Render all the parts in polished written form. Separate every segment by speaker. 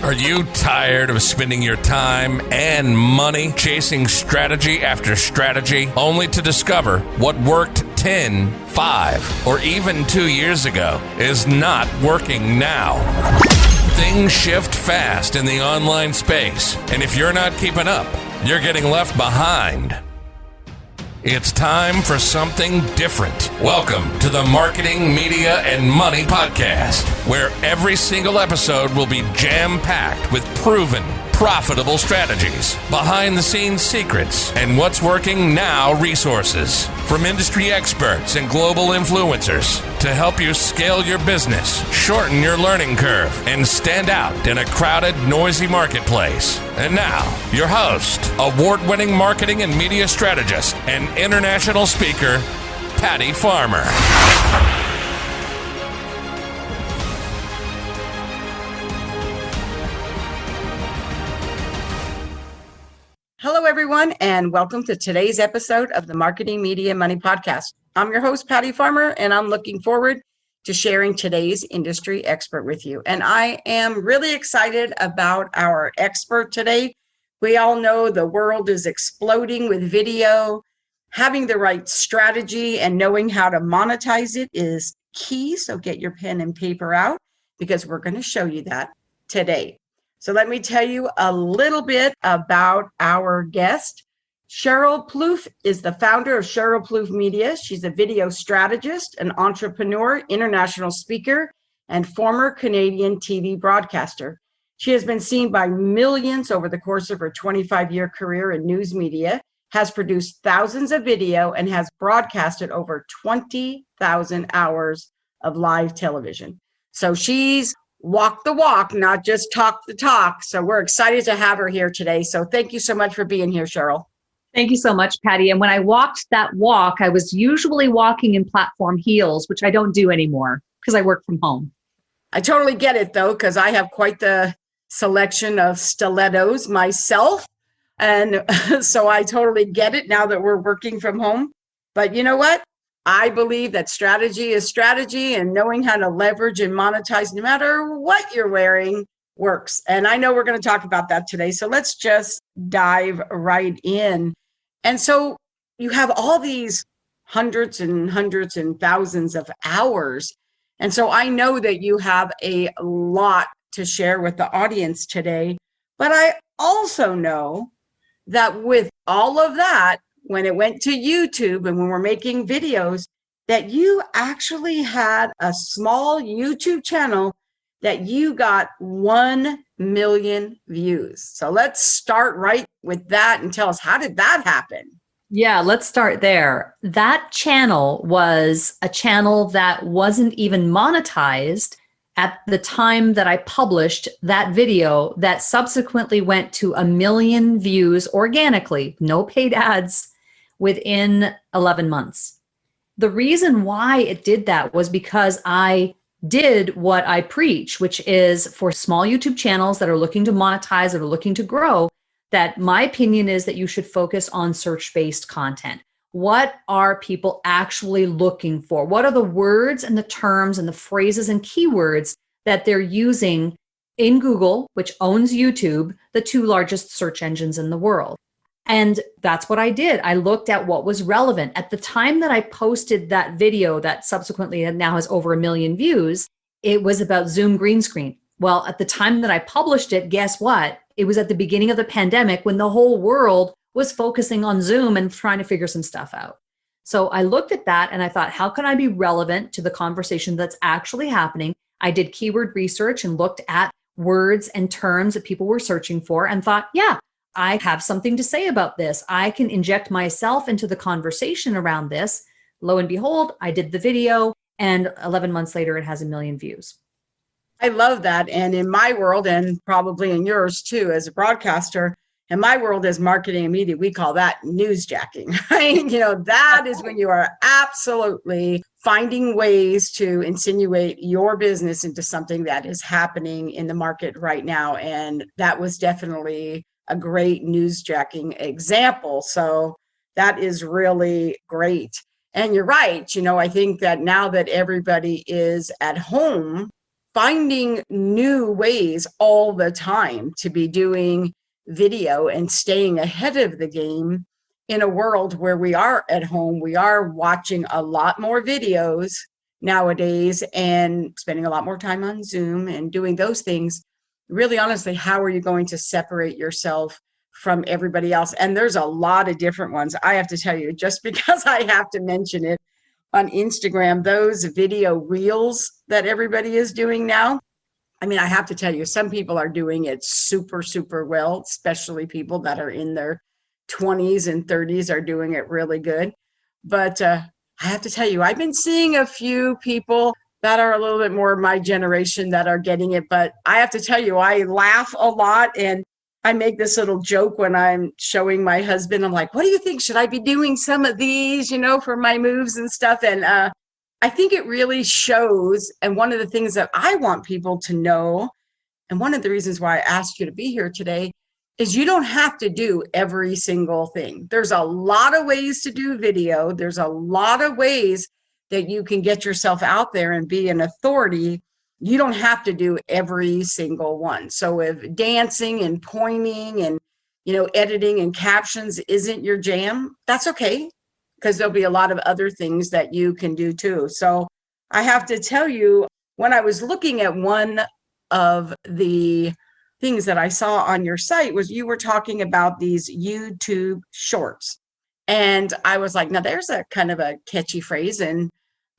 Speaker 1: Are you tired of spending your time and money chasing strategy after strategy only to discover what worked 10, 5, or even 2 years ago is not working now? Things shift fast in the online space, and if you're not keeping up, you're getting left behind. It's time for something different. Welcome to the Marketing, Media, and Money Podcast, where every single episode will be jam-packed with proven, profitable strategies, behind-the-scenes secrets, and what's working now resources from industry experts and global influencers to help you scale your business, shorten your learning curve, and stand out in a crowded, noisy marketplace. And now, your host, award-winning marketing and media strategist, and international speaker, Patty Farmer.
Speaker 2: Hello, everyone, and welcome to today's episode of the Marketing, Media, Money Podcast. I'm your host, Patty Farmer, and I'm looking forward to sharing today's industry expert with you. And I am really excited about our expert today. We all know the world is exploding with video. Having the right strategy and knowing how to monetize it is key. So get your pen and paper out because we're going to show you that today. So let me tell you a little bit about our guest. Sheryl Plouffe is the founder of Sheryl Plouffe Media. She's a video strategist, an entrepreneur, international speaker, and former Canadian TV broadcaster. She has been seen by millions over the course of her 25-year career in news media, has produced thousands of video, and has broadcasted over 20,000 hours of live television. So she's walk the walk, not just talk the talk. So we're excited to have her here today. So thank you so much for being here, Sheryl.
Speaker 3: Thank you so much, Patty. And when I walked that walk, I was usually walking in platform heels, which I don't do anymore because I work from home.
Speaker 2: I totally get it, though, because I have quite the selection of stilettos myself. And so I totally get it now that we're working from home. But you know what? I believe that strategy is strategy, and knowing how to leverage and monetize no matter what you're wearing works. And I know we're going to talk about that today. So let's just dive right in. And so you have all these hundreds and thousands of hours. And so I know that you have a lot to share with the audience today. But I also know that with all of that, when it went to YouTube and when we're making videos, that you actually had a small YouTube channel that you got 1 million views. So let's start right with that and tell us, how did that happen?
Speaker 3: Yeah, let's start there. That channel was a channel that wasn't even monetized at the time that I published that video that subsequently went to 1 million views organically, no paid ads, within 11 months. The reason why it did that was because I did what I preach, which is for small YouTube channels that are looking to monetize, that are looking to grow, that my opinion is that you should focus on search-based content. What are people actually looking for? What are the words and the terms and the phrases and keywords that they're using in Google, which owns YouTube, the 2 largest search engines in the world? And that's what I did. I looked at what was relevant. At the time that I posted that video that subsequently now has over 1 million views, it was about Zoom green screen. Well, at the time that I published it, guess what? It was at the beginning of the pandemic when the whole world was focusing on Zoom and trying to figure some stuff out. So I looked at that and I thought, how can I be relevant to the conversation that's actually happening? I did keyword research and looked at words and terms that people were searching for and thought, yeah, I have something to say about this. I can inject myself into the conversation around this. Lo and behold, I did the video, and 11 months later, it has 1 million views.
Speaker 2: I love that. And in my world, and probably in yours too, as a broadcaster, in my world as marketing and media, we call that newsjacking, right? You know, that is when you are absolutely finding ways to insinuate your business into something that is happening in the market right now. And that was definitely a great newsjacking example. So that is really great. And you're right. You know, I think that now that everybody is at home, finding new ways all the time to be doing video and staying ahead of the game in a world where we are at home. We are watching a lot more videos nowadays and spending a lot more time on Zoom and doing those things. Really, honestly, how are you going to separate yourself from everybody else? And there's a lot of different ones. I have to tell you, just because I have to mention it, on Instagram, those video reels that everybody is doing now. I mean, I have to tell you, some people are doing it super, super well, especially people that are in their 20s and 30s are doing it really good. But I have to tell you, I've been seeing a few people that are a little bit more my generation that are getting it. But I have to tell you, I laugh a lot, and I make this little joke when I'm showing my husband. I'm like, what do you think? Should I be doing some of these, for my moves and stuff? And I think it really shows. And one of the things that I want people to know, and one of the reasons why I asked you to be here today, is you don't have to do every single thing. There's a lot of ways to do video. There's a lot of ways that you can get yourself out there and be an authority. You don't have to do every single one. So if dancing and pointing and, editing and captions isn't your jam, that's okay, because there'll be a lot of other things that you can do too. So I have to tell you, when I was looking at one of the things that I saw on your site, was you were talking about these YouTube shorts. And I was like, now there's a kind of a catchy phrase, and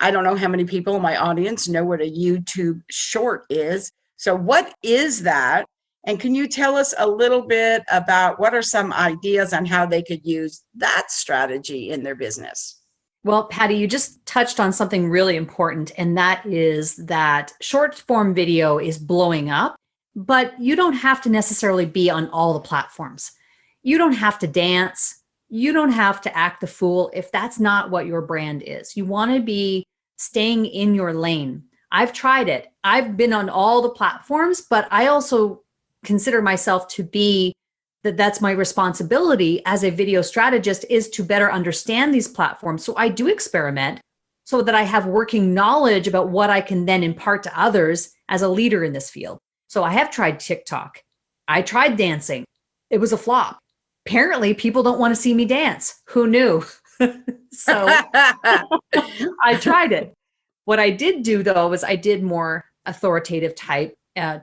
Speaker 2: I don't know how many people in my audience know what a YouTube short is. So what is that? And can you tell us a little bit about what are some ideas on how they could use that strategy in their business?
Speaker 3: Well, Patty, you just touched on something really important, and that is that short form video is blowing up, but you don't have to necessarily be on all the platforms. You don't have to dance. You don't have to act the fool if that's not what your brand is. You want to be staying in your lane. I've tried it. I've been on all the platforms, but I also consider myself to be that's my responsibility as a video strategist, is to better understand these platforms. So I do experiment so that I have working knowledge about what I can then impart to others as a leader in this field. So I have tried TikTok. I tried dancing. It was a flop. Apparently, people don't want to see me dance. Who knew? So I tried it. What I did do, though, was I did more authoritative type,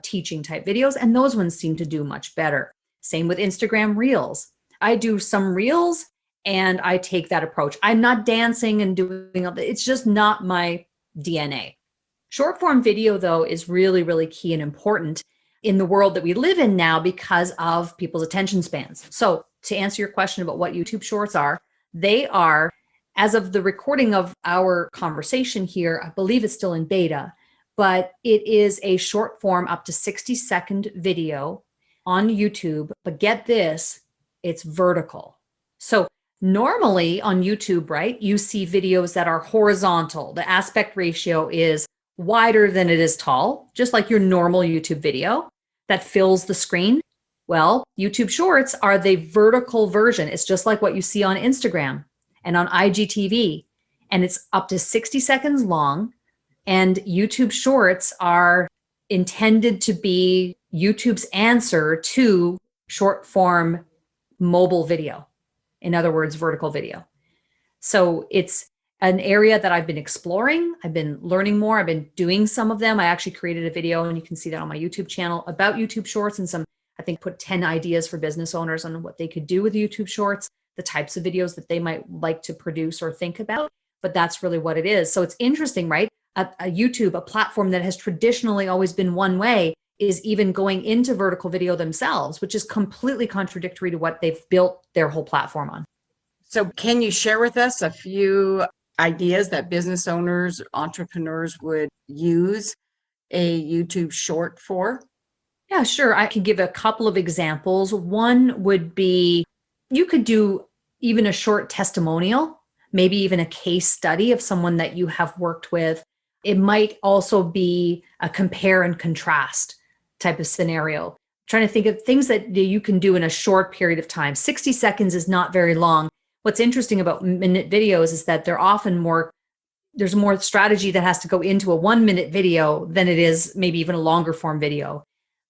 Speaker 3: teaching type videos, and those ones seem to do much better. Same with Instagram Reels. I do some Reels and I take that approach. I'm not dancing and doing all that. It's just not my DNA. Short form video, though, is really, really key and important in the world that we live in now because of people's attention spans. So to answer your question about what YouTube Shorts are, they are, as of the recording of our conversation here, I believe it's still in beta, but it is a short form up to 60-second video on YouTube. But get this, it's vertical. So normally on YouTube, right, you see videos that are horizontal. The aspect ratio is wider than it is tall, just like your normal YouTube video that fills the screen. Well, YouTube Shorts are the vertical version. It's just like what you see on Instagram and on IGTV, and it's up to 60 seconds long. And YouTube Shorts are intended to be YouTube's answer to short form mobile video. In other words, vertical video. So it's an area that I've been exploring. I've been learning more. I've been doing some of them. I actually created a video, and you can see that on my YouTube channel, about YouTube Shorts, and some, I think, put 10 ideas for business owners on what they could do with YouTube Shorts, the types of videos that they might like to produce or think about. But that's really what it is. So it's interesting, right? A YouTube, a platform that has traditionally always been one way, is even going into vertical video themselves, which is completely contradictory to what they've built their whole platform on.
Speaker 2: So can you share with us a few ideas that business owners, entrepreneurs would use a YouTube short for?
Speaker 3: Yeah, sure. I can give a couple of examples. One would be, you could do even a short testimonial, maybe even a case study of someone that you have worked with. It might also be a compare and contrast type of scenario. Trying to think of things that you can do in a short period of time. 60 seconds is not very long. What's interesting about minute videos is that they're often more there's more strategy that has to go into a 1-minute video than it is maybe even a longer form video.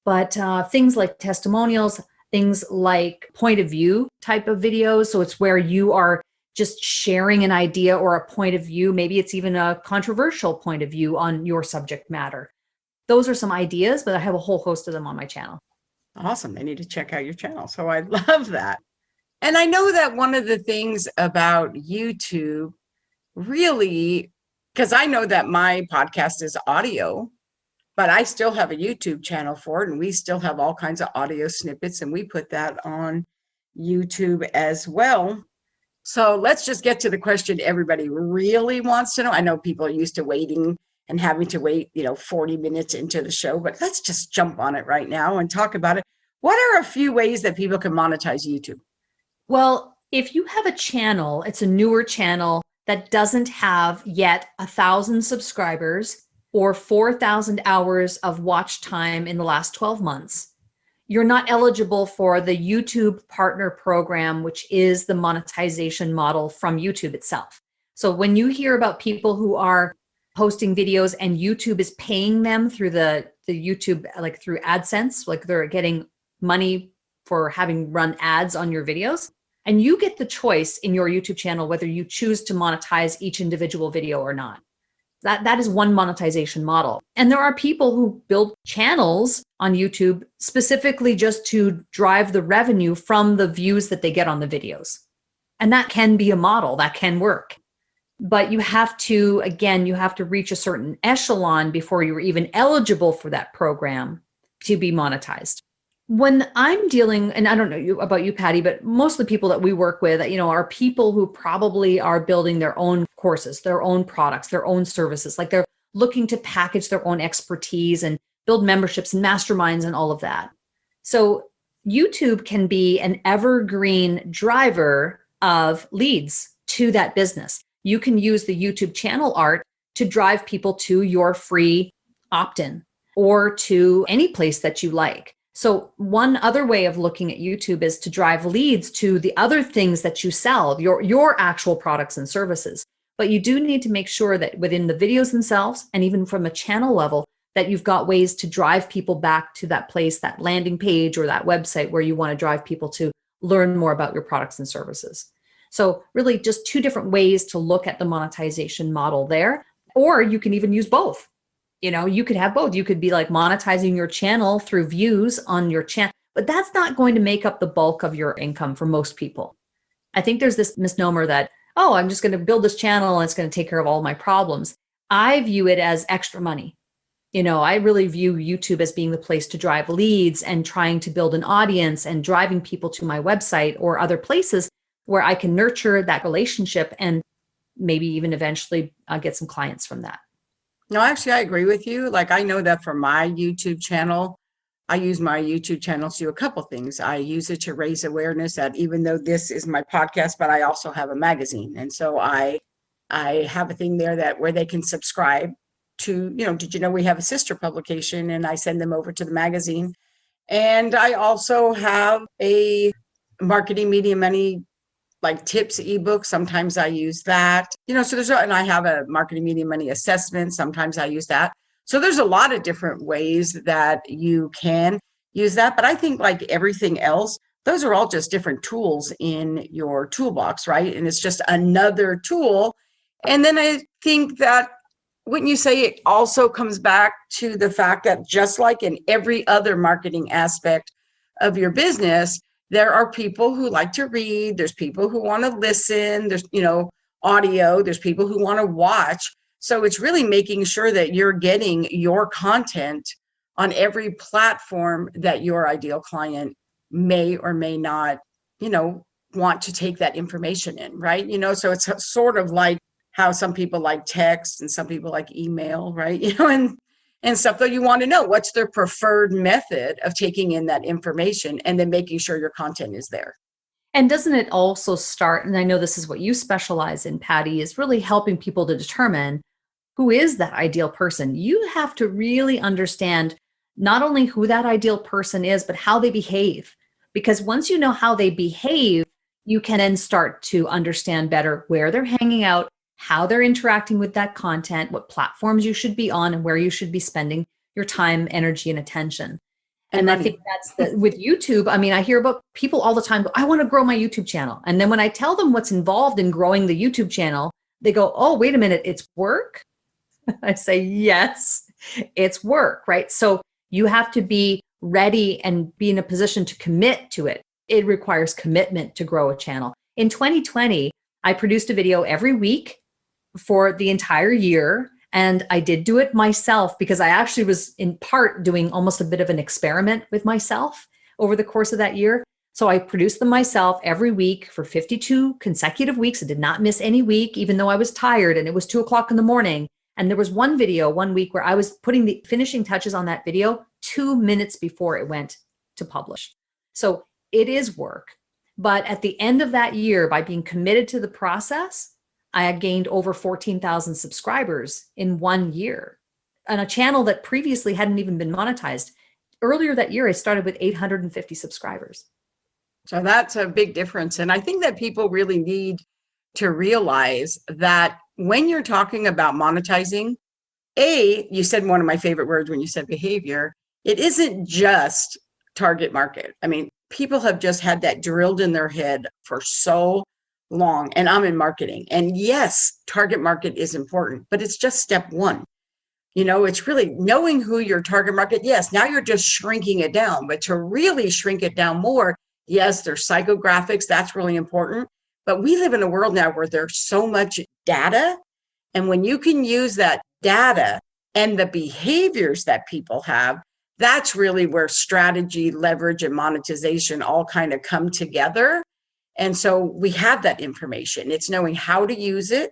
Speaker 3: But things like testimonials, things like point of view type of videos. So it's where you are just sharing an idea or a point of view. Maybe it's even a controversial point of view on your subject matter. Those are some ideas, but I have a whole host of them on my channel.
Speaker 2: Awesome. They need to check out your channel. So I love that. And I know that one of the things about YouTube really, because I know that my podcast is audio, but I still have a YouTube channel for it, and we still have all kinds of audio snippets, and we put that on YouTube as well. So let's just get to the question everybody really wants to know. I know people are used to waiting and having to wait, 40 minutes into the show, but let's just jump on it right now and talk about it. What are a few ways that people can monetize YouTube?
Speaker 3: Well, if you have a channel, it's a newer channel that doesn't have yet 1,000 subscribers or 4,000 hours of watch time in the last 12 months, you're not eligible for the YouTube Partner Program, which is the monetization model from YouTube itself. So when you hear about people who are posting videos and YouTube is paying them through the YouTube, like through AdSense, like they're getting money for having run ads on your videos, and you get the choice in your YouTube channel whether you choose to monetize each individual video or not. That is one monetization model. And there are people who build channels on YouTube specifically just to drive the revenue from the views that they get on the videos. And that can be a model, that can work. But you have to reach a certain echelon before you're even eligible for that program to be monetized. When I'm dealing, and I don't know about you, Patty, but most of the people that we work with, are people who probably are building their own courses, their own products, their own services. Like they're looking to package their own expertise and build memberships and masterminds and all of that. So YouTube can be an evergreen driver of leads to that business. You can use the YouTube channel art to drive people to your free opt-in or to any place that you like. So one other way of looking at YouTube is to drive leads to the other things that you sell, your actual products and services. But you do need to make sure that within the videos themselves, and even from a channel level, that you've got ways to drive people back to that place, that landing page or that website where you want to drive people to learn more about your products and services. So really just two different ways to look at the monetization model there, or you can even use both. You could have both. You could be like monetizing your channel through views on your channel, but that's not going to make up the bulk of your income for most people. I think there's this misnomer that, I'm just going to build this channel and it's going to take care of all my problems. I view it as extra money. I really view YouTube as being the place to drive leads and trying to build an audience and driving people to my website or other places where I can nurture that relationship and maybe even eventually get some clients from that.
Speaker 2: No, actually, I agree with you. Like, I know that for my YouTube channel, I use my YouTube channel to do a couple things. I use it to raise awareness that even though this is my podcast, but I also have a magazine. And so I have a thing there where they can subscribe to, did you know we have a sister publication, and I send them over to the magazine. And I also have a marketing media money like tips ebook. Sometimes I use that, so and I have a marketing media money assessment. Sometimes I use that. So there's a lot of different ways that you can use that. But I think like everything else, those are all just different tools in your toolbox, right? And it's just another tool. And then I think that wouldn't you say it also comes back to the fact that just like in every other marketing aspect of your business, there are people who like to read. There's people who want to listen. There's, audio. There's people who want to watch. So it's really making sure that you're getting your content on every platform that your ideal client may or may not, want to take that information in, right? So it's sort of like how some people like text and some people like email, right? And stuff, though you want to know what's their preferred method of taking in that information and then making sure your content is there.
Speaker 3: And doesn't it also start, and I know this is what you specialize in, Patty, is really helping people to determine who is that ideal person. You have to really understand not only who that ideal person is, but how they behave. Because once you know how they behave, you can then start to understand better where they're hanging out, how they're interacting with that content, what platforms you should be on, and where you should be spending your time, energy, and attention. And I think that's with YouTube. I mean, I hear about people all the time go, I want to grow my YouTube channel. And then when I tell them what's involved in growing the YouTube channel, they go, oh, wait a minute, it's work? I say, yes, it's work, right? So you have to be ready and be in a position to commit to it. It requires commitment to grow a channel. In 2020, I produced a video every week for the entire year. And I did do it myself because I actually was in part doing almost a bit of an experiment with myself over the course of that year. So I produced them myself every week for 52 consecutive weeks. I did not miss any week, even though I was tired and it was 2:00 in the morning. And there was one video one week where I was putting the finishing touches on that video 2 minutes before it went to publish. So it is work. But at the end of that year, by being committed to the process, I had gained over 14,000 subscribers in 1 year on a channel that previously hadn't even been monetized. Earlier that year, I started with 850 subscribers.
Speaker 2: So that's a big difference. And I think that people really need to realize that when you're talking about monetizing, you said one of my favorite words when you said behavior, it isn't just target market. I mean, people have just had that drilled in their head for so long, and I'm in marketing. And yes, target market is important, but it's just step one. It's really knowing who your target market. Yes, now you're just shrinking it down, but to really shrink it down more, yes, there's psychographics. That's really important. But we live in a world now where there's so much data. And when you can use that data and the behaviors that people have, that's really where strategy, leverage, and monetization all kind of come together. And so we have that information. It's knowing how to use it,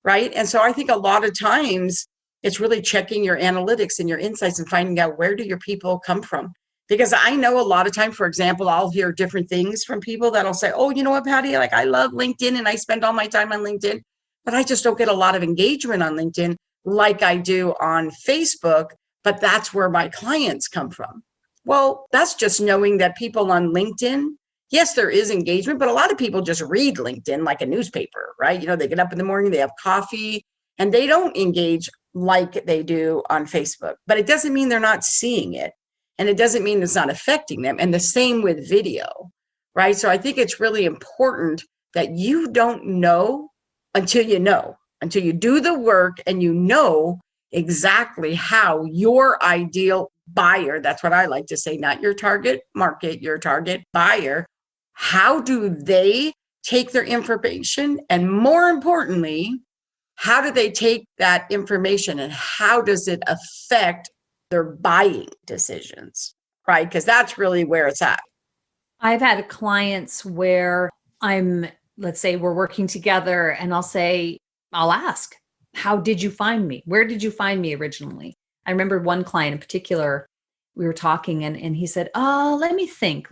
Speaker 2: right? And so I think a lot of times it's really checking your analytics and your insights and finding out where do your people come from. Because I know a lot of time, for example, I'll hear different things from people that'll say, oh, you know what, Patty, like I love LinkedIn and I spend all my time on LinkedIn, but I just don't get a lot of engagement on LinkedIn like I do on Facebook, but that's where my clients come from. Well, that's just knowing that people on LinkedIn, yes, there is engagement, but a lot of people just read LinkedIn like a newspaper, right? They get up in the morning, they have coffee, and they don't engage like they do on Facebook. But it doesn't mean they're not seeing it. And it doesn't mean it's not affecting them. And the same with video, right? So I think it's really important that you don't know, until you do the work and you know exactly how your ideal buyer, that's what I like to say, not your target market, your target buyer, how do they take their information? And more importantly, how do they take that information and how does it affect their buying decisions, right? Because that's really where it's at.
Speaker 3: I've had clients where let's say we're working together and I'll ask, how did you find me? Where did you find me originally? I remember one client in particular, we were talking and he said, oh, let me think.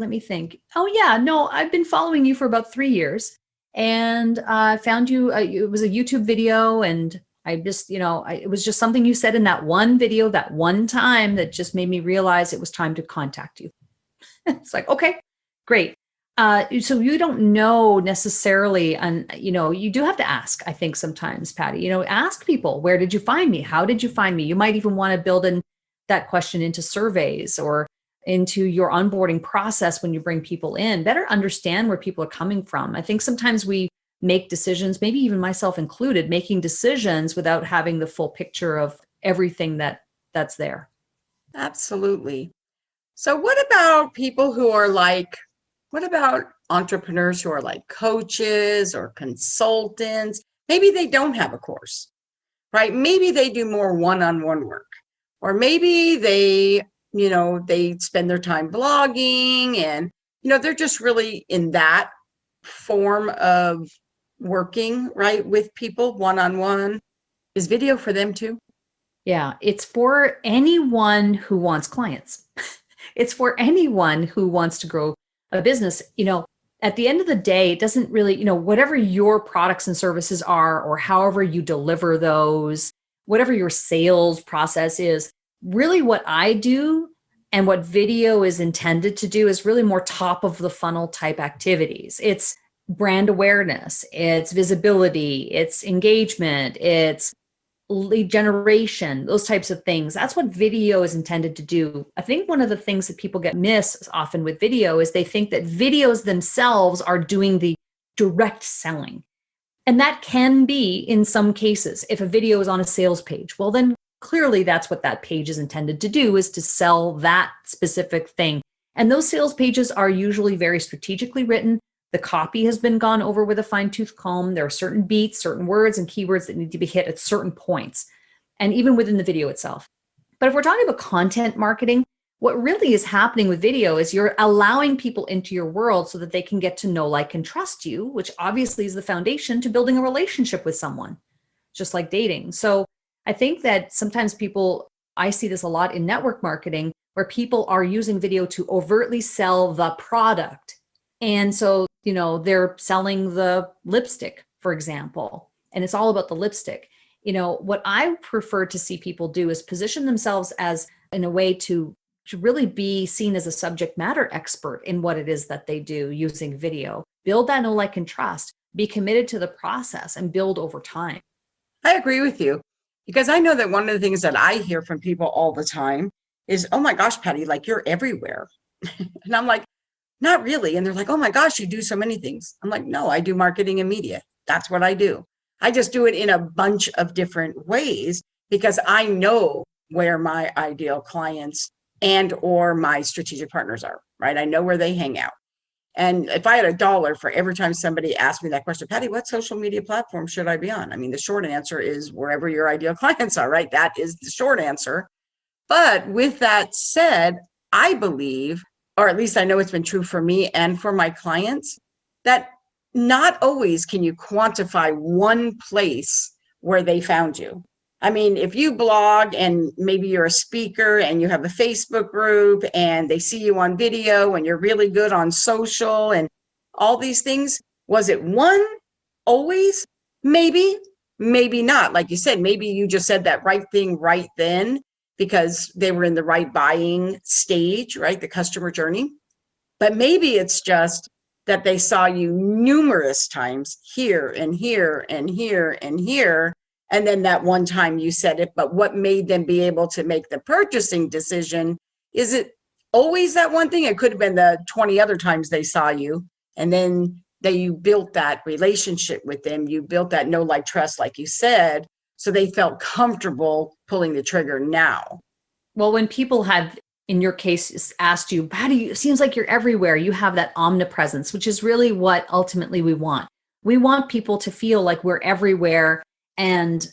Speaker 3: Oh yeah, no, I've been following you for about 3 years and I found you, it was a YouTube video and I just, it was just something you said in that one video, that one time that just made me realize it was time to contact you. It's like, okay, great. So you don't know necessarily, and you do have to ask, I think sometimes, Patty, ask people, where did you find me? How did you find me? You might even want to build in that question into surveys or into your onboarding process when you bring people in. Better understand where people are coming from. I think sometimes we make decisions, maybe even myself included, making decisions without having the full picture of everything that's there.
Speaker 2: Absolutely. So what about people who are what about entrepreneurs who are like coaches or consultants? Maybe they don't have a course, right? Maybe they do more one-on-one work, or maybe they spend their time blogging and, they're just really in that form of working, right, with people one-on-one. Is video for them too?
Speaker 3: Yeah, it's for anyone who wants clients. It's for anyone who wants to grow a business. At the end of the day, it doesn't really, whatever your products and services are, or however you deliver those, whatever your sales process is, really what I do and what video is intended to do is really more top of the funnel type activities. It's brand awareness, it's visibility, it's engagement, it's lead generation, those types of things. That's what video is intended to do. I think one of the things that people get missed often with video is they think that videos themselves are doing the direct selling. And that can be in some cases. If a video is on a sales page, well, then clearly that's what that page is intended to do, is to sell that specific thing. And those sales pages are usually very strategically written. The copy has been gone over with a fine-tooth comb. There are certain beats, certain words and keywords that need to be hit at certain points, and even within the video itself. But if we're talking about content marketing, what really is happening with video is you're allowing people into your world so that they can get to know, like, and trust you, which obviously is the foundation to building a relationship with someone, just like dating. So I think that sometimes I see this a lot in network marketing, where people are using video to overtly sell the product. And so, they're selling the lipstick, for example, and it's all about the lipstick. What I prefer to see people do is position themselves as in a way to really be seen as a subject matter expert in what it is that they do using video. Build that know, like, and trust, be committed to the process, and build over time.
Speaker 2: I agree with you, because I know that one of the things that I hear from people all the time is, oh my gosh, Patty, like, you're everywhere. And I'm like, not really. And they're like, oh my gosh, you do so many things. I'm like, no, I do marketing and media. That's what I do. I just do it in a bunch of different ways, because I know where my ideal clients and or my strategic partners are, right? I know where they hang out. And if I had $1 for every time somebody asked me that question, Patty, what social media platform should I be on? I mean, the short answer is wherever your ideal clients are, right? That is the short answer. But with that said, I believe, or at least I know it's been true for me and for my clients, that not always can you quantify one place where they found you. I mean, if you blog and maybe you're a speaker and you have a Facebook group and they see you on video and you're really good on social and all these things, was it one always? Maybe, maybe not. Like you said, maybe you just said that right thing right then, because they were in the right buying stage, right? The customer journey. But maybe it's just that they saw you numerous times here and here and here and here. And then that one time you said it, but what made them be able to make the purchasing decision? Is it always that one thing? It could have been the 20 other times they saw you. And then you built that relationship with them. You built that know, like, trust, like you said. So they felt comfortable pulling the trigger now.
Speaker 3: Well, when people have, in your case, asked you, Patty, it seems like you're everywhere, you have that omnipresence, which is really what ultimately we want. We want people to feel like we're everywhere. And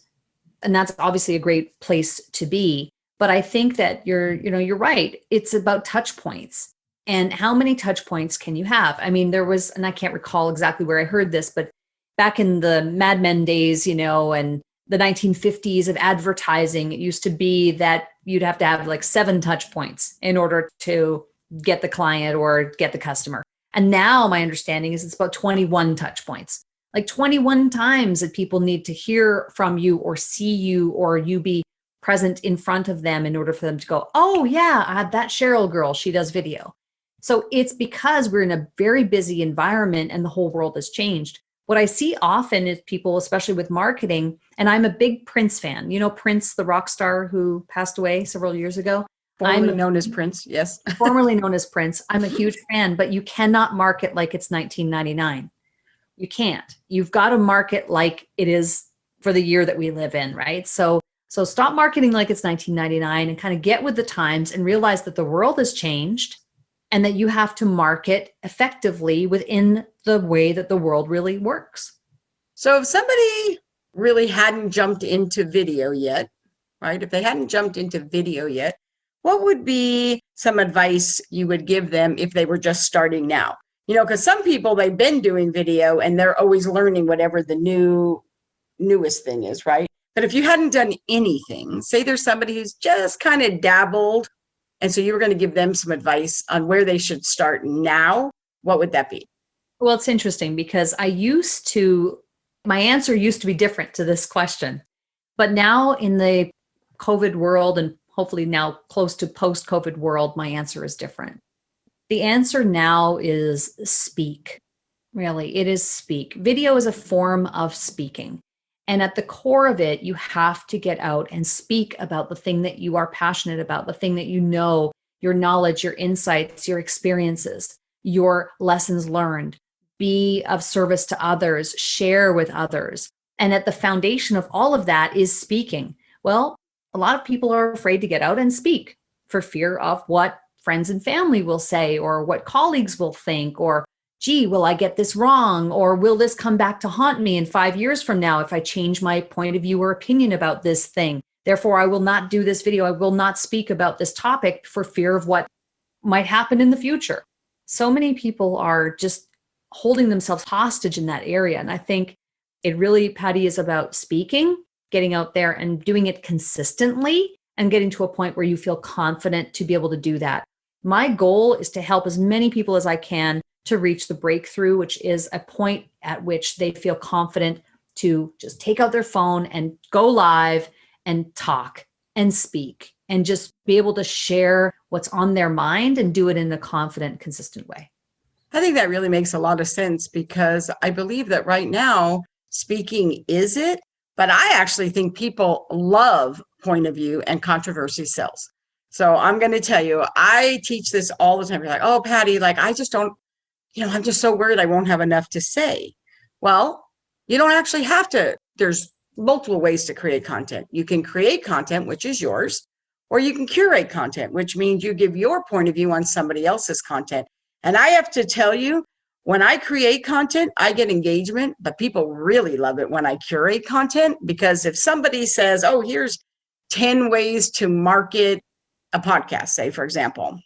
Speaker 3: that's obviously a great place to be. But I think that you're right. It's about touch points. And how many touch points can you have? I mean, there was, and I can't recall exactly where I heard this, but back in the Mad Men days, and the 1950s of advertising, it used to be that you'd have to have like 7 touch points in order to get the client or get the customer. And now my understanding is it's about 21 touch points, like 21 times that people need to hear from you or see you or you be present in front of them in order for them to go, oh yeah, that Sheryl girl, she does video. So it's because we're in a very busy environment and the whole world has changed. What I see often is people, especially with marketing, and I'm a big Prince fan. Prince, the rock star who passed away several years ago.
Speaker 2: Formerly known as Prince, yes.
Speaker 3: Formerly known as Prince. I'm a huge fan, but you cannot market like it's 1999. You can't. You've got to market like it is for the year that we live in, right? So stop marketing like it's 1999 and kind of get with the times and realize that the world has changed and that you have to market effectively within the way that the world really works.
Speaker 2: So if somebody really hadn't jumped into video yet, right? If they hadn't jumped into video yet, what would be some advice you would give them if they were just starting now? Because some people, they've been doing video and they're always learning whatever the newest thing is, right? But if you hadn't done anything, say there's somebody who's just kind of dabbled, and so you were going to give them some advice on where they should start now, what would that be?
Speaker 3: Well, it's interesting because my answer used to be different to this question. But now in the COVID world, and hopefully now close to post-COVID world, my answer is different. The answer now is speak. Really, it is speak. Video is a form of speaking. And at the core of it, you have to get out and speak about the thing that you are passionate about, the thing that you know, your knowledge, your insights, your experiences, your lessons learned. Be of service to others, share with others. And at the foundation of all of that is speaking. Well, a lot of people are afraid to get out and speak for fear of what friends and family will say, or what colleagues will think, or gee, will I get this wrong? Or will this come back to haunt me in 5 years from now if I change my point of view or opinion about this thing? Therefore, I will not do this video. I will not speak about this topic for fear of what might happen in the future. So many people are just holding themselves hostage in that area. And I think it really, Patty, is about speaking, getting out there and doing it consistently and getting to a point where you feel confident to be able to do that. My goal is to help as many people as I can to reach the breakthrough, which is a point at which they feel confident to just take out their phone and go live and talk and speak and just be able to share what's on their mind and do it in a confident, consistent way.
Speaker 2: I think that really makes a lot of sense, because I believe that right now speaking is it, but I actually think people love point of view, and controversy sells. So I'm going to tell you, I teach this all the time. You're like, oh, Patty, like, I just don't, I'm just so worried I won't have enough to say. Well, you don't actually have to. There's multiple ways to create content. You can create content, which is yours, or you can curate content, which means you give your point of view on somebody else's content. And I have to tell you, when I create content, I get engagement, but people really love it when I curate content, because if somebody says, oh, here's 10 ways to market a podcast, say, for example,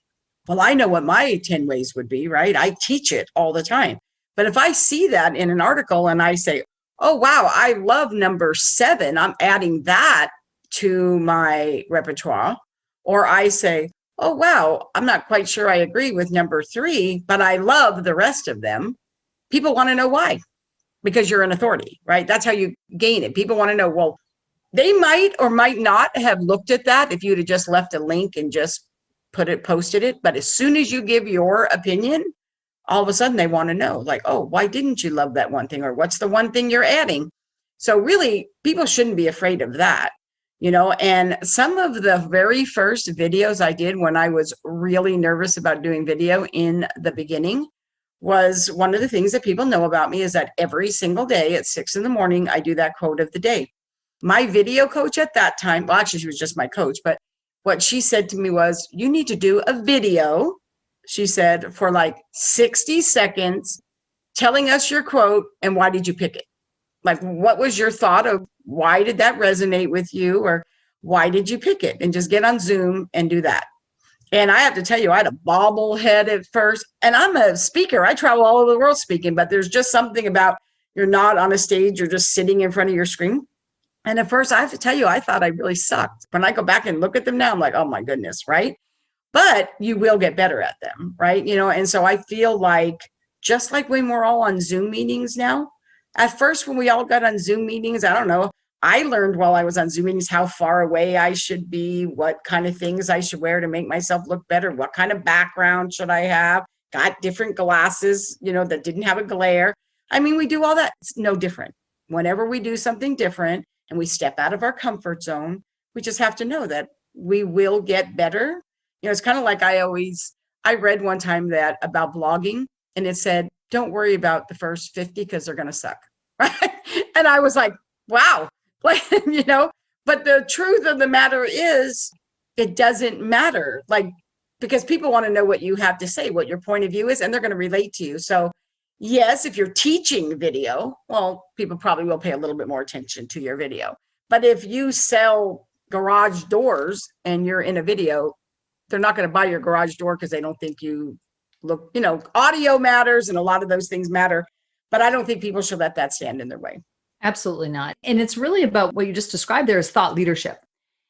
Speaker 2: well, I know what my 10 ways would be, right? I teach it all the time. But if I see that in an article and I say, oh, wow, I love number 7, I'm adding that to my repertoire. Or I say, oh, wow, I'm not quite sure I agree with number 3, but I love the rest of them. People want to know why, because you're an authority, right? That's how you gain it. People want to know, well, they might or might not have looked at that if you'd have just left a link and just posted it. But as soon as you give your opinion, all of a sudden they want to know, like, oh, why didn't you love that one thing? Or what's the one thing you're adding? So really, people shouldn't be afraid of that, and some of the very first videos I did when I was really nervous about doing video in the beginning was, one of the things that people know about me is that every single day at 6 a.m, I do that quote of the day. My video coach at that time, well, actually, she was just my coach, but what she said to me was, you need to do a video, she said, for like 60 seconds, telling us your quote and why did you pick it? Like, what was your thought of why did that resonate with you, or why did you pick it? And just get on Zoom and do that. And I have to tell you, I had a bobblehead at first, and I'm a speaker. I travel all over the world speaking, but there's just something about, you're not on a stage, you're just sitting in front of your screen. And at first, I have to tell you, I thought I really sucked. When I go back and look at them now, I'm like, oh my goodness, right? But you will get better at them, right? And so I feel like, just like when we're all on Zoom meetings now, at first, when we all got on Zoom meetings, I don't know, I learned while I was on Zoom meetings how far away I should be, what kind of things I should wear to make myself look better, what kind of background should I have, got different glasses, that didn't have a glare. I mean, we do all that. It's no different. Whenever we do something different and we step out of our comfort zone, we just have to know that we will get better. It's kind of like I read one time that about blogging, and it said, don't worry about the first 50 because they're going to suck. Right. And I was like, wow, but the truth of the matter is, it doesn't matter, because people want to know what you have to say, what your point of view is, and they're going to relate to you. So yes, if you're teaching video, well, people probably will pay a little bit more attention to your video. But if you sell garage doors and you're in a video, they're not going to buy your garage door because they don't think you look, audio matters and a lot of those things matter. But I don't think people should let that stand in their way.
Speaker 3: Absolutely not. And it's really about what you just described there is thought leadership.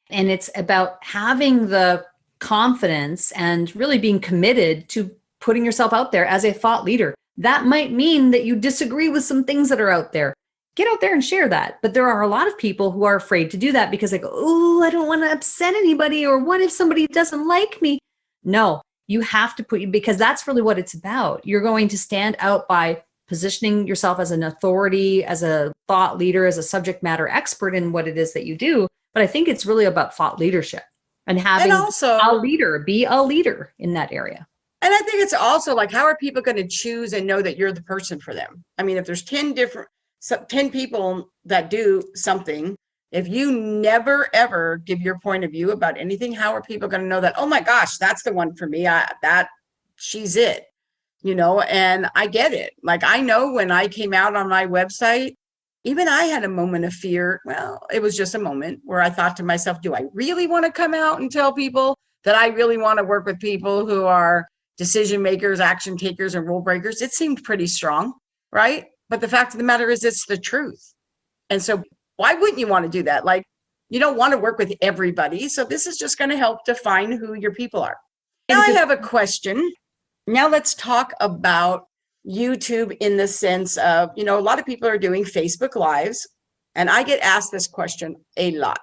Speaker 3: And it's about having the confidence and really being committed to putting yourself out there as a thought leader. That might mean that you disagree with some things that are out there. Get out there and share that. But there are a lot of people who are afraid to do that because they go, oh, I don't want to upset anybody. Or what if somebody doesn't like me? No, you have to because that's really what it's about. You're going to stand out by positioning yourself as an authority, as a thought leader, as a subject matter expert in what it is that you do. But I think it's really about thought leadership and having
Speaker 2: also
Speaker 3: a leader, be a leader in that area.
Speaker 2: And I think it's also like, how are people going to choose and know that you're the person for them? I mean, if there's 10 people that do something, if you never, ever give your point of view about anything, how are people going to know that, oh my gosh, that's the one for me. She's it, and I get it. Like, I know when I came out on my website, even I had a moment of fear. Well, it was just a moment where I thought to myself, do I really want to come out and tell people that I really want to work with people who are decision makers, action takers, and rule breakers? It seemed pretty strong, right? But the fact of the matter is, it's the truth. And so why wouldn't you want to do that? Like, you don't want to work with everybody. So this is just going to help define who your people are. Now I have a question. Now let's talk about YouTube in the sense of, a lot of people are doing Facebook Lives, and I get asked this question a lot.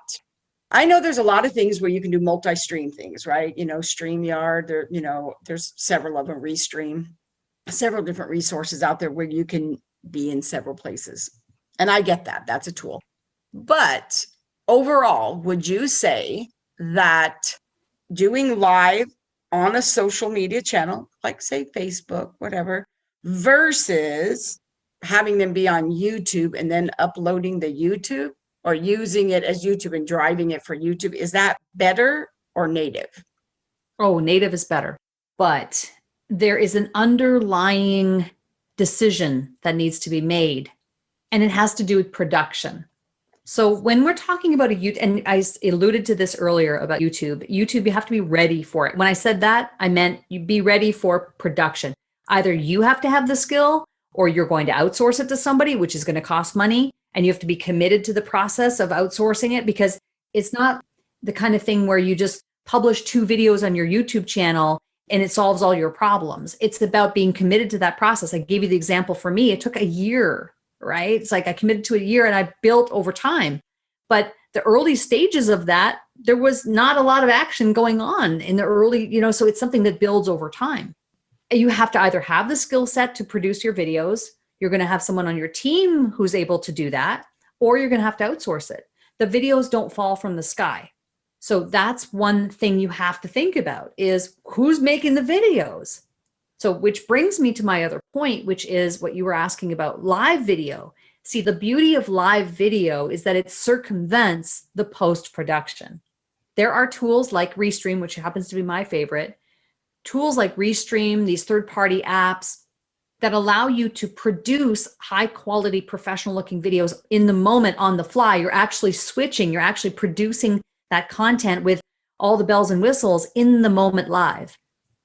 Speaker 2: I know there's a lot of things where you can do multi-stream things, right? StreamYard, there's several of them, Restream, several different resources out there where you can be in several places. And I get that, that's a tool. But overall, would you say that doing live on a social media channel, like say Facebook, whatever, versus having them be on YouTube and then uploading the YouTube, or using it as YouTube and driving it for YouTube, is that better or native?
Speaker 3: Oh, native is better. But there is an underlying decision that needs to be made, and it has to do with production. So when we're talking about YouTube, and I alluded to this earlier about YouTube, you have to be ready for it. When I said that, I meant you be ready for production. Either you have to have the skill, or you're going to outsource it to somebody, which is going to cost money. And you have to be committed to the process of outsourcing it, because it's not the kind of thing where you just publish 2 videos on your YouTube channel and it solves all your problems. It's about being committed to that process. I gave you the example for me. It took a year, right? It's like I committed to a year and I built over time. But the early stages of that, there was not a lot of action going on in the early, so it's something that builds over time. You have to either have the skill set to produce your videos, you're going to have someone on your team who's able to do that, or you're going to have to outsource it. The videos don't fall from the sky. So that's one thing you have to think about, is who's making the videos. So which brings me to my other point, which is what you were asking about live video. See, the beauty of live video is that it circumvents the post-production. There are tools like Restream, which happens to be my favorite, tools like Restream, these third-party apps, that allow you to produce high quality professional looking videos in the moment on the fly. You're actually switching, you're actually producing that content with all the bells and whistles in the moment live.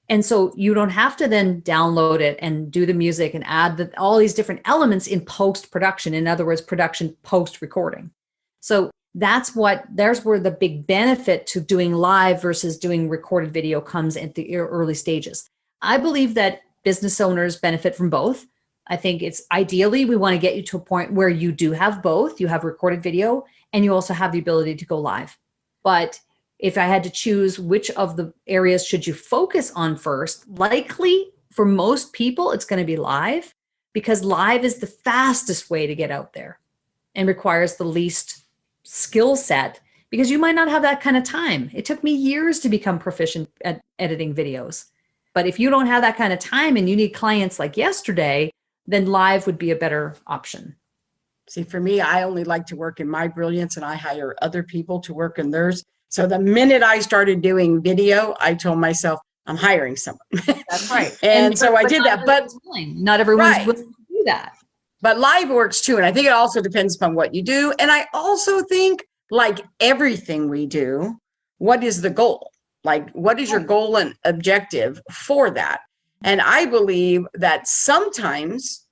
Speaker 3: And so you don't have to then download it and do the music and add all these different elements in post-production. In other words, production post-recording. So there's where the big benefit to doing live versus doing recorded video comes at the early stages. I believe that business owners benefit from both. I think it's ideally, we want to get you to a point where you do have both. You have recorded video and you also have the ability to go live. But if I had to choose which of the areas should you focus on first, likely for most people, it's going to be live, because live is the fastest way to get out there and requires the least skill set, because you might not have that kind of time. It took me years to become proficient at editing videos. But if you don't have that kind of time and you need clients like yesterday, then live would be a better option.
Speaker 2: See, for me, I only like to work in my brilliance, and I hire other people to work in theirs. So the minute I started doing video, I told myself, I'm hiring someone.
Speaker 3: That's right.
Speaker 2: and so I did that. But
Speaker 3: not everyone's willing to do that.
Speaker 2: But live works too. And I think it also depends upon what you do. And I also think, like everything we do, what is the goal? Like, what is your goal and objective for that? And I believe that sometimes,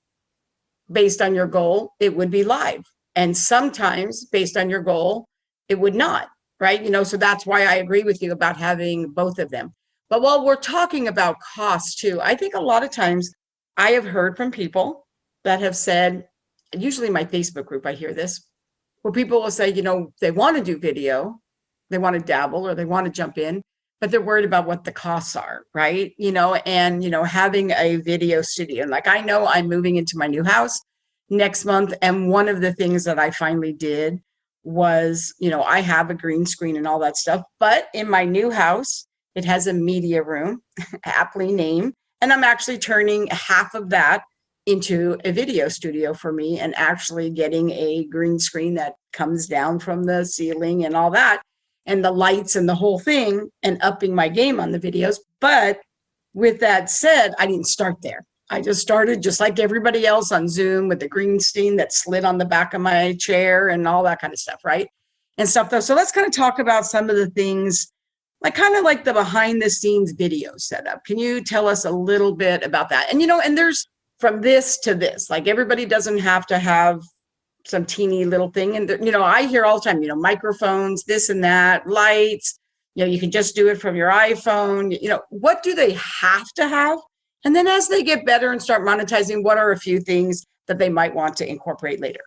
Speaker 2: based on your goal, it would be live. And sometimes, based on your goal, it would not, right? So that's why I agree with you about having both of them. But while we're talking about cost too, I think a lot of times I have heard from people that have said, usually in my Facebook group, I hear this, where people will say, they want to do video, they want to dabble, or they want to jump in, but they're worried about what the costs are, right? And, having a video studio. Like, I know I'm moving into my new house next month. And one of the things that I finally did was, I have a green screen and all that stuff, but in my new house, it has a media room, aptly named, and I'm actually turning half of that into a video studio for me and actually getting a green screen that comes down from the ceiling and all that, and the lights and the whole thing, and upping my game on the videos. But with that said, I didn't start there. I just started just like everybody else on Zoom with the green screen that slid on the back of my chair and all that kind of stuff, right? And stuff though. So let's kind of talk about some of the things, like kind of like the behind the scenes video setup. Can you tell us a little bit about that? And, and there's from this to this, like everybody doesn't have to have some teeny little thing. And, I hear all the time, microphones, this and that, lights, you can just do it from your iPhone. What do they have to have? And then as they get better and start monetizing, what are a few things that they might want to incorporate later?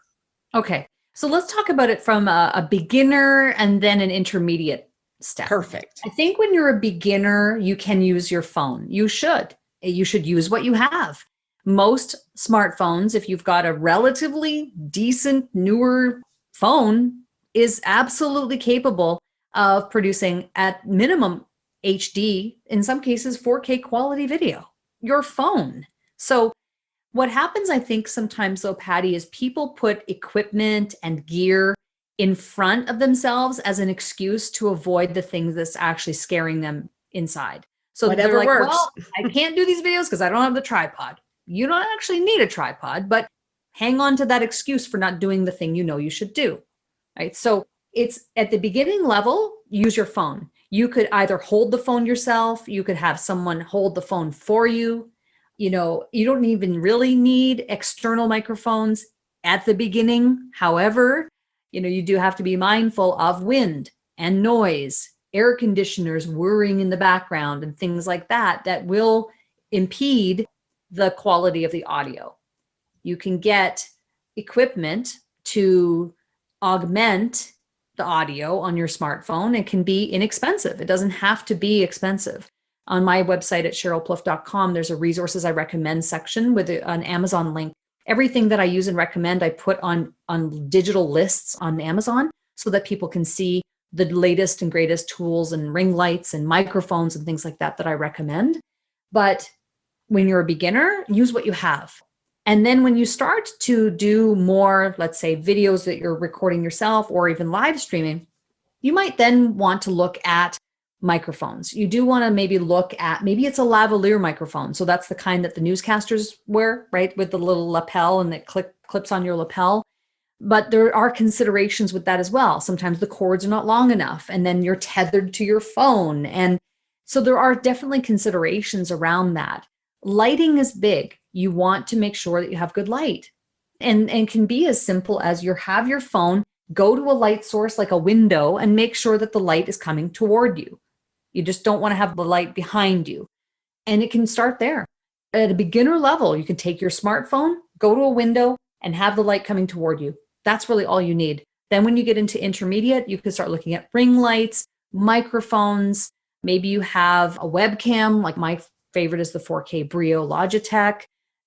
Speaker 3: Okay. So let's talk about it from a beginner and then an intermediate step.
Speaker 2: Perfect.
Speaker 3: I think when you're a beginner, you can use your phone. You should use what you have. Most smartphones, if you've got a relatively decent, newer phone, is absolutely capable of producing at minimum HD, in some cases 4K quality video. Your phone. So what happens, I think sometimes though, Patty, is people put equipment and gear in front of themselves as an excuse to avoid the things that's actually scaring them inside. So
Speaker 2: whatever
Speaker 3: they're like,
Speaker 2: works.
Speaker 3: well, I can't do these videos because I don't have the tripod. You don't actually need a tripod, but hang on to that excuse for not doing the thing you should do, right? So it's at the beginning level, use your phone. You could either hold the phone yourself. You could have someone hold the phone for you. You don't even really need external microphones at the beginning. However, you do have to be mindful of wind and noise, air conditioners whirring in the background and things like that will impede the quality of the audio. You can get equipment to augment the audio on your smartphone. It can be inexpensive. It doesn't have to be expensive. On my website at SherylPlouffe.com, there's a resources I recommend section with an Amazon link. Everything that I use and recommend, I put on digital lists on Amazon so that people can see the latest and greatest tools and ring lights and microphones and things like that I recommend. But when you're a beginner, use what you have. And then when you start to do more, let's say videos that you're recording yourself or even live streaming, you might then want to look at microphones. You do want to maybe look at, maybe it's a lavalier microphone. So that's the kind that the newscasters wear, right? With the little lapel and it clips on your lapel. But there are considerations with that as well. Sometimes the cords are not long enough and then you're tethered to your phone. And so there are definitely considerations around that. Lighting is big. You want to make sure that you have good light, and can be as simple as have your phone, go to a light source like a window and make sure that the light is coming toward you. You just don't want to have the light behind you. And it can start there. At a beginner level, you can take your smartphone, go to a window and have the light coming toward you. That's really all you need. Then when you get into intermediate, you can start looking at ring lights, microphones. Maybe you have a webcam, like my favorite is the 4K Brio Logitech.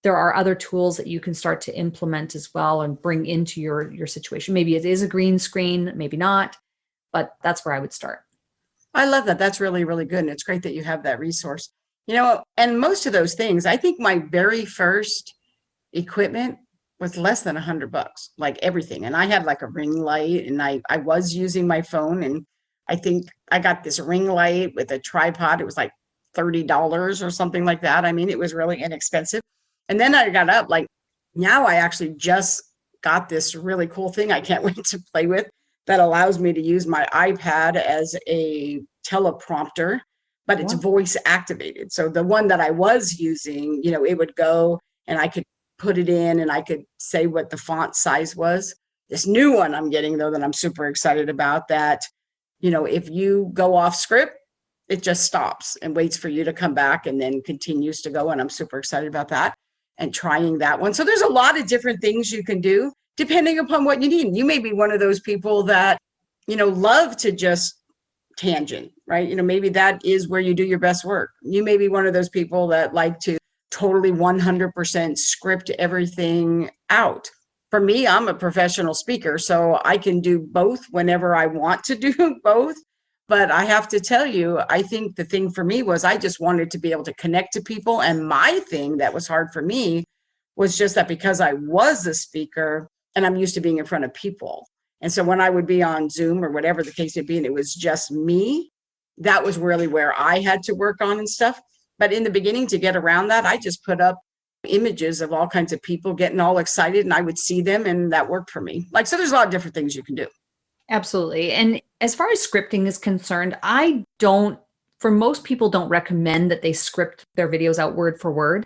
Speaker 3: There are other tools that you can start to implement as well and bring into your situation. Maybe it is a green screen, maybe not, but that's where I would start.
Speaker 2: I love that. That's really, really good. And it's great that you have that resource. And most of those things, I think my very first equipment was less than $100, like everything. And I had like a ring light and I was using my phone, and I think I got this ring light with a tripod. It was like $30 or something like that. I mean, it was really inexpensive. And then I got up, like now I actually just got this really cool thing I can't wait to play with that allows me to use my iPad as a teleprompter, but it's voice activated. So the one that I was using, it would go and I could put it in and I could say what the font size was. This new one I'm getting though, that I'm super excited about, that, if you go off script, it just stops and waits for you to come back and then continues to go. And I'm super excited about that and trying that one. So there's a lot of different things you can do depending upon what you need. You may be one of those people that, love to just tangent, right? Maybe that is where you do your best work. You may be one of those people that like to totally 100% script everything out. For me, I'm a professional speaker, so I can do both whenever I want to do both. But I have to tell you, I think the thing for me was I just wanted to be able to connect to people. And my thing that was hard for me was just that because I was a speaker and I'm used to being in front of people. And so when I would be on Zoom or whatever the case may be, and it was just me, that was really where I had to work on and stuff. But in the beginning, to get around that, I just put up images of all kinds of people getting all excited, and I would see them, and that worked for me. So there's a lot of different things you can do.
Speaker 3: Absolutely. And as far as scripting is concerned, for most people, don't recommend that they script their videos out word for word,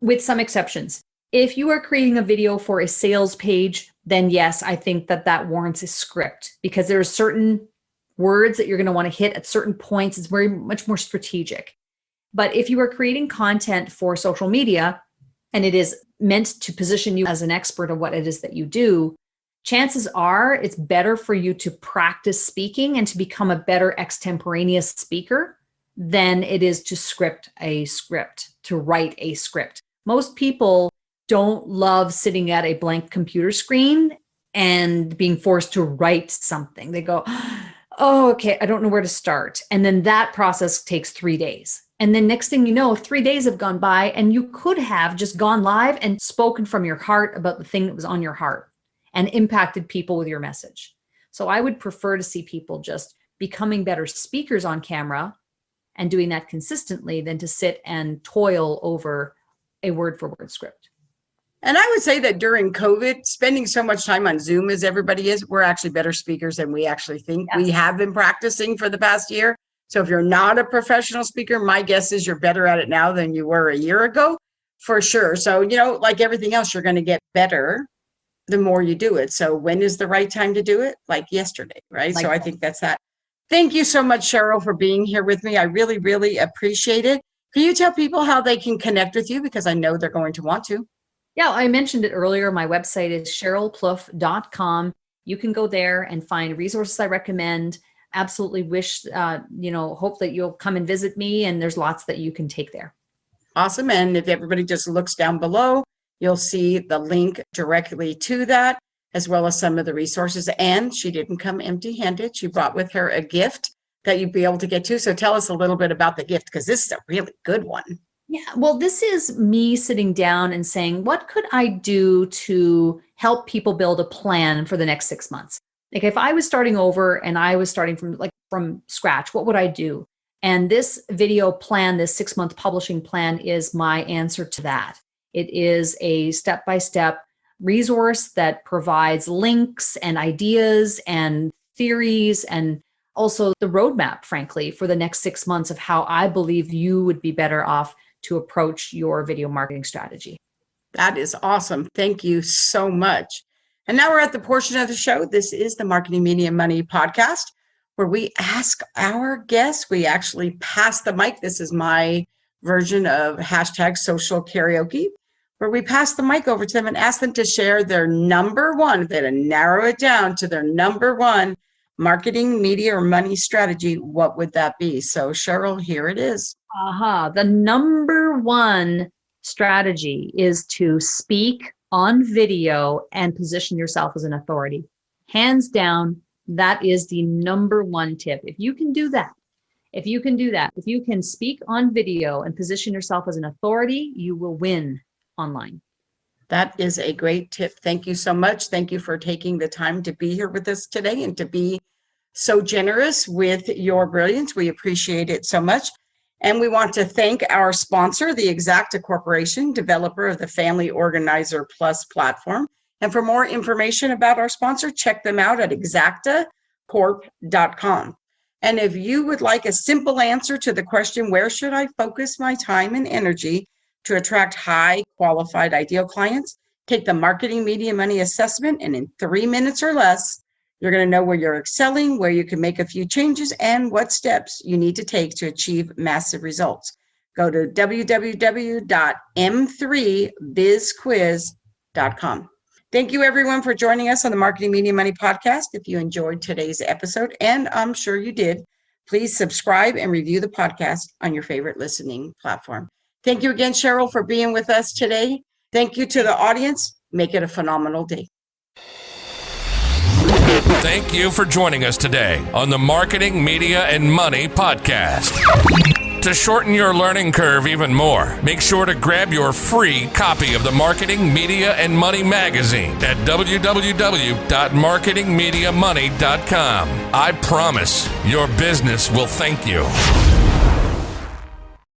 Speaker 3: with some exceptions. If you are creating a video for a sales page, then yes, I think that warrants a script, because there are certain words that you're going to want to hit at certain points. It's very much more strategic. But if you are creating content for social media, and it is meant to position you as an expert of what it is that you do, chances are it's better for you to practice speaking and to become a better extemporaneous speaker than it is to write a script. Most people don't love sitting at a blank computer screen and being forced to write something. They go, oh, okay, I don't know where to start. And then that process takes 3 days. And then next thing you know, 3 days have gone by, and you could have just gone live and spoken from your heart about the thing that was on your heart and impacted people with your message. So I would prefer to see people just becoming better speakers on camera and doing that consistently than to sit and toil over a word for word script.
Speaker 2: And I would say that during COVID, spending so much time on Zoom as everybody is, we're actually better speakers than we actually think. Yes. We have been practicing for the past year. So if you're not a professional speaker, my guess is you're better at it now than you were a year ago, for sure. So, like everything else, you're going to get better the more you do it. So when is the right time to do it? Like yesterday, right? So I think that's that. Thank you so much, Sheryl, for being here with me. I really, really appreciate it. Can you tell people how they can connect with you? Because I know they're going to want to.
Speaker 3: Yeah, I mentioned it earlier. My website is SherylPlouffe.com. You can go there and find resources I recommend. Absolutely hope that you'll come and visit me, and there's lots that you can take there.
Speaker 2: Awesome. And if everybody just looks down below, you'll see the link directly to that, as well as some of the resources. And she didn't come empty-handed. She brought with her a gift that you'd be able to get to. So tell us a little bit about the gift, because this is a really good one.
Speaker 3: Yeah, well, this is me sitting down and saying, what could I do to help people build a plan for the next 6 months? Like if I was starting over and I was starting from scratch, what would I do? And this video plan, this 6-month publishing plan, is my answer to that. It is a step-by-step resource that provides links and ideas and theories, and also the roadmap, frankly, for the next 6 months of how I believe you would be better off to approach your video marketing strategy.
Speaker 2: That is awesome. Thank you so much. And now we're at the portion of the show. This is the Marketing Media Money podcast, where we ask our guests, we actually pass the mic. This is my version of #social karaoke, where we pass the mic over to them and ask them to share their number one, if they had to narrow it down to their number one marketing, media, or money strategy, what would that be? So Sheryl, here it is.
Speaker 3: The number one strategy is to speak on video and position yourself as an authority. Hands down, that is the number one tip. If you can do that, if you can speak on video and position yourself as an authority, you will win online.
Speaker 2: That is a great tip. Thank you so much. Thank you for taking the time to be here with us today and to be so generous with your brilliance. We appreciate it so much. And we want to thank our sponsor, the Exacta Corporation, developer of the Family Organizer Plus platform. And for more information about our sponsor, check them out at exactacorp.com. And if you would like a simple answer to the question, where should I focus my time and energy to attract high qualified ideal clients, take the Marketing Media Money assessment, and in 3 minutes or less, you're going to know where you're excelling, where you can make a few changes, and what steps you need to take to achieve massive results. Go to www.m3bizquiz.com. Thank you, everyone, for joining us on the Marketing Media Money podcast. If you enjoyed today's episode, and I'm sure you did, Please subscribe and review the podcast on your favorite listening platform. Thank you again, Sheryl, for being with us today. Thank you to the audience. Make it a phenomenal day.
Speaker 1: Thank you for joining us today on the Marketing, Media, and Money podcast. To shorten your learning curve even more, make sure to grab your free copy of the Marketing, Media, and Money magazine at www.marketingmediamoney.com. I promise your business will thank you.